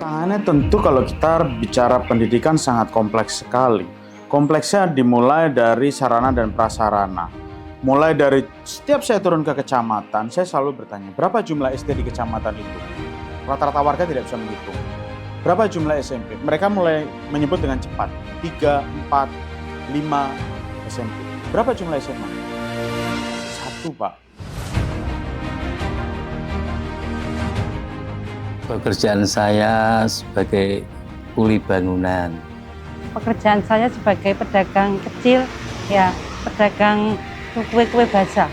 Tantangannya tentu kalau kita bicara pendidikan sangat kompleks sekali. Kompleksnya dimulai dari sarana dan prasarana. Mulai dari setiap saya turun ke kecamatan, saya selalu bertanya, berapa jumlah SD di kecamatan itu? Rata-rata warga tidak bisa menghitung. Berapa jumlah SMP? Mereka mulai menyebut dengan cepat, 3, 4, 5 SMP. Berapa jumlah SMA? 1, Pak. Pekerjaan saya sebagai kuli bangunan. Pekerjaan saya sebagai pedagang kecil, ya pedagang kue-kue basah.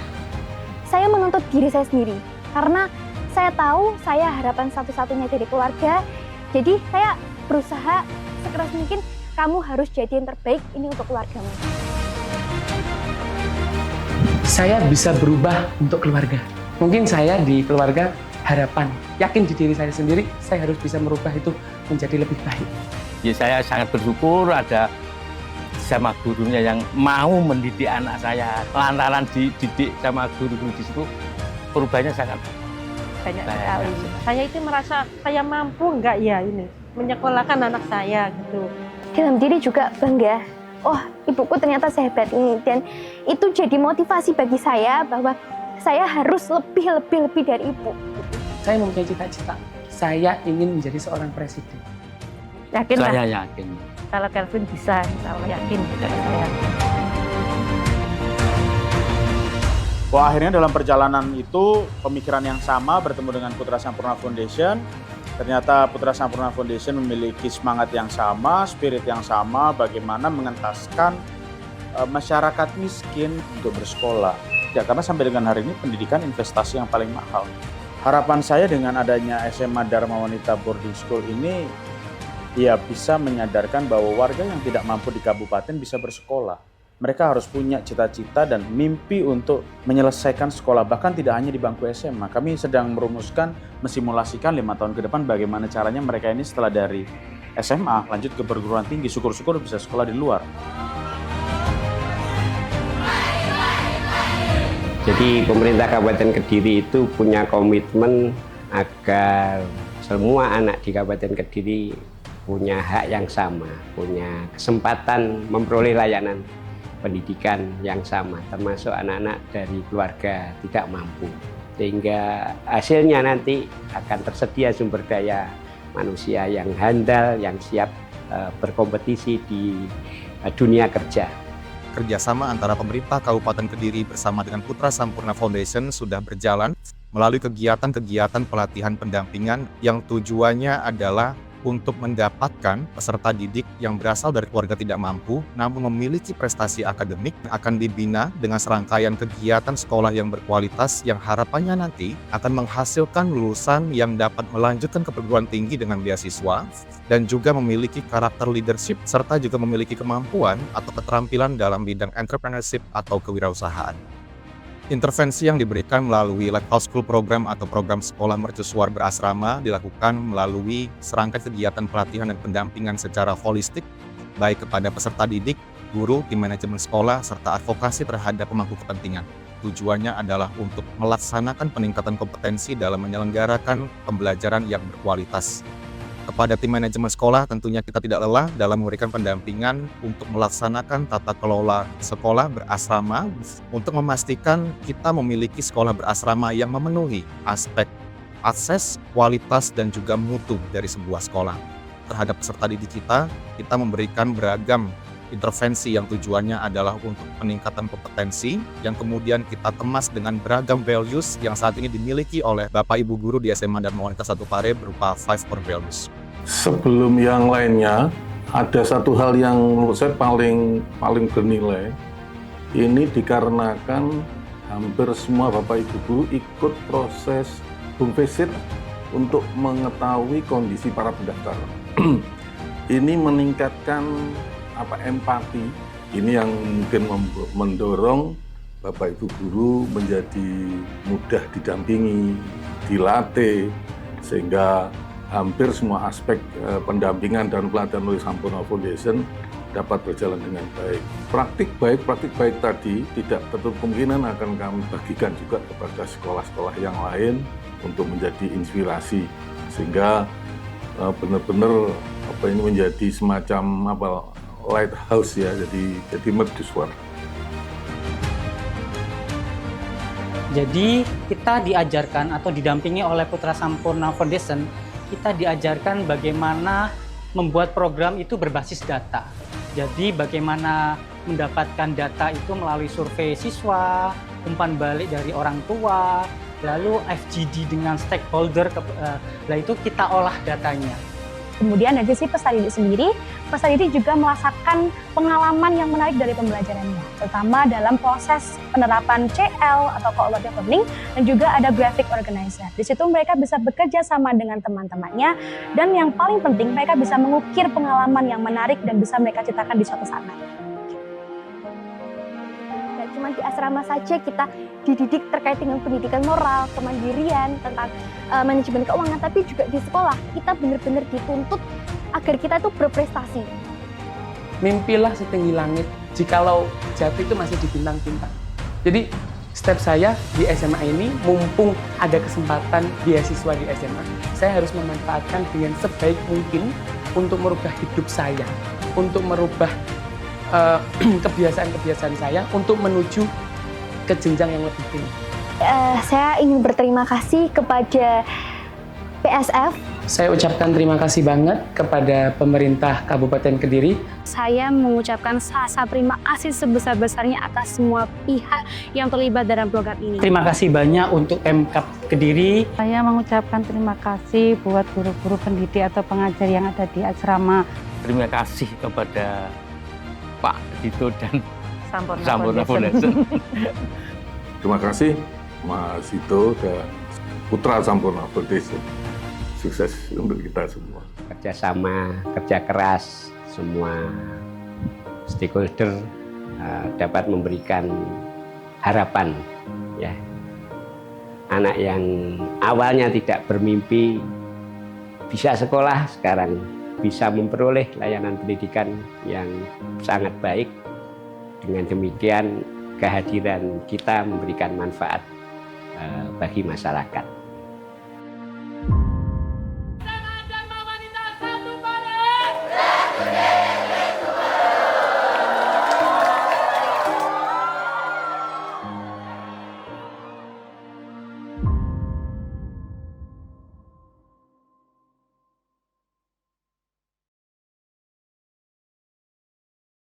Saya menuntut diri saya sendiri, karena saya tahu saya harapan satu-satunya dari keluarga. Jadi saya berusaha sekeras mungkin, kamu harus jadi yang terbaik ini untuk keluargamu. Saya bisa berubah untuk keluarga. Mungkin saya di keluarga harapan, yakin di diri saya sendiri, saya harus bisa merubah itu menjadi lebih baik. Ya, saya sangat bersyukur ada sama gurunya yang mau mendidik anak saya. Lantaran dididik sama guru-guru di situ, perubahannya sangat Banyak sekali. Saya itu merasa saya mampu enggak ya ini menyekolahkan anak saya gitu. Dalam diri juga bangga, oh ibuku ternyata sehebat ini. Dan itu jadi motivasi bagi saya bahwa saya harus lebih dari ibu. Saya mempunyai cita-cita, saya ingin menjadi seorang presiden. Yakin lah, saya yakin. kalau Kelvin bisa, kalau yakin juga saya. Wah, akhirnya dalam perjalanan itu pemikiran yang sama bertemu dengan Putra Sampurna Foundation. Ternyata Putra Sampurna Foundation memiliki semangat yang sama, spirit yang sama, bagaimana mengentaskan masyarakat miskin untuk bersekolah. Ya, karena sampai dengan hari ini pendidikan investasi yang paling mahal. Harapan saya dengan adanya SMA Dharma Wanita Boarding School ini, ya bisa menyadarkan bahwa warga yang tidak mampu di kabupaten bisa bersekolah. Mereka harus punya cita-cita dan mimpi untuk menyelesaikan sekolah, bahkan tidak hanya di bangku SMA. Kami sedang merumuskan, mensimulasikan 5 tahun ke depan bagaimana caranya mereka ini setelah dari SMA lanjut ke perguruan tinggi, syukur-syukur bisa sekolah di luar. Jadi pemerintah Kabupaten Kediri itu punya komitmen agar semua anak di Kabupaten Kediri punya hak yang sama, punya kesempatan memperoleh layanan pendidikan yang sama, termasuk anak-anak dari keluarga tidak mampu. Sehingga hasilnya nanti akan tersedia sumber daya manusia yang handal, yang siap berkompetisi di dunia kerja. Kerjasama antara pemerintah Kabupaten Kediri bersama dengan Putra Sampurna Foundation sudah berjalan melalui kegiatan-kegiatan pelatihan pendampingan yang tujuannya adalah untuk mendapatkan peserta didik yang berasal dari keluarga tidak mampu namun memiliki prestasi akademik akan dibina dengan serangkaian kegiatan sekolah yang berkualitas yang harapannya nanti akan menghasilkan lulusan yang dapat melanjutkan ke perguruan tinggi dengan beasiswa dan juga memiliki karakter leadership serta juga memiliki kemampuan atau keterampilan dalam bidang entrepreneurship atau kewirausahaan. Intervensi yang diberikan melalui Life House School Program atau program sekolah mercusuar berasrama dilakukan melalui serangkaian kegiatan pelatihan dan pendampingan secara holistik, baik kepada peserta didik, guru, tim manajemen sekolah, serta advokasi terhadap pemangku kepentingan. Tujuannya adalah untuk melaksanakan peningkatan kompetensi dalam menyelenggarakan pembelajaran yang berkualitas. Kepada tim manajemen sekolah tentunya kita tidak lelah dalam memberikan pendampingan untuk melaksanakan tata kelola sekolah berasrama untuk memastikan kita memiliki sekolah berasrama yang memenuhi aspek akses, kualitas, dan juga mutu dari sebuah sekolah. Terhadap peserta didik kita memberikan beragam intervensi yang tujuannya adalah untuk peningkatan kompetensi yang kemudian kita kemas dengan beragam values yang saat ini dimiliki oleh Bapak Ibu Guru di SMA Dharma Wanita 1 Pare berupa 5 core values. Sebelum yang lainnya, ada satu hal yang menurut saya paling bernilai. Ini dikarenakan hampir semua Bapak Ibu Guru ikut proses home visit untuk mengetahui kondisi para pendaftar. Ini meningkatkan empati. Ini yang mungkin mendorong Bapak Ibu Guru menjadi mudah didampingi, dilatih, sehingga hampir semua aspek pendampingan dan pelatihan oleh Sampurna Foundation dapat berjalan dengan baik. Praktik baik tadi tidak tertutup kemungkinan akan kami bagikan juga kepada sekolah-sekolah yang lain untuk menjadi inspirasi, sehingga benar-benar ini menjadi semacam lighthouse ya, jadi mercusuar. Jadi kita diajarkan atau didampingi oleh Putra Sampurna Foundation, kita diajarkan bagaimana membuat program itu berbasis data. Jadi bagaimana mendapatkan data itu melalui survei siswa, umpan balik dari orang tua, lalu FGD dengan stakeholder, itu kita olah datanya. Kemudian dari sisi peserta didik sendiri, peserta didik juga merasakan pengalaman yang menarik dari pembelajarannya, terutama dalam proses penerapan CL atau collaborative learning, dan juga ada graphic organizer. Di situ mereka bisa bekerja sama dengan teman-temannya, dan yang paling penting mereka bisa mengukir pengalaman yang menarik dan bisa mereka ceritakan di suatu saat nanti. Cuma di asrama saja kita dididik terkait dengan pendidikan moral, kemandirian, tentang manajemen keuangan, tapi juga di sekolah kita benar-benar dituntut agar kita itu berprestasi. Mimpilah setinggi langit, jikalau jatuh itu masih di bintang-bintang. Jadi step saya di SMA ini, mumpung ada kesempatan beasiswa di SMA, saya harus memanfaatkan dengan sebaik mungkin untuk merubah hidup saya, untuk merubah kebiasaan-kebiasaan saya untuk menuju ke jenjang yang lebih tinggi. Saya ingin berterima kasih kepada PSF. Saya ucapkan terima kasih banget kepada pemerintah Kabupaten Kediri. Saya mengucapkan rasa terima kasih sebesar-besarnya atas semua pihak yang terlibat dalam program ini. Terima kasih banyak untuk Pemkab Kediri. Saya mengucapkan terima kasih buat guru-guru pendidik atau pengajar yang ada di asrama. Terima kasih kepada Pak Dito dan Sampurna Foundation. Terima kasih Mas Dito dan Putra Sampurna Foundation. Sukses untuk kita semua. Kerjasama, kerja keras, semua stakeholder dapat memberikan harapan, ya. Anak yang awalnya tidak bermimpi bisa sekolah, sekarang bisa memperoleh layanan pendidikan yang sangat baik. Dengan demikian kehadiran kita memberikan manfaat bagi masyarakat.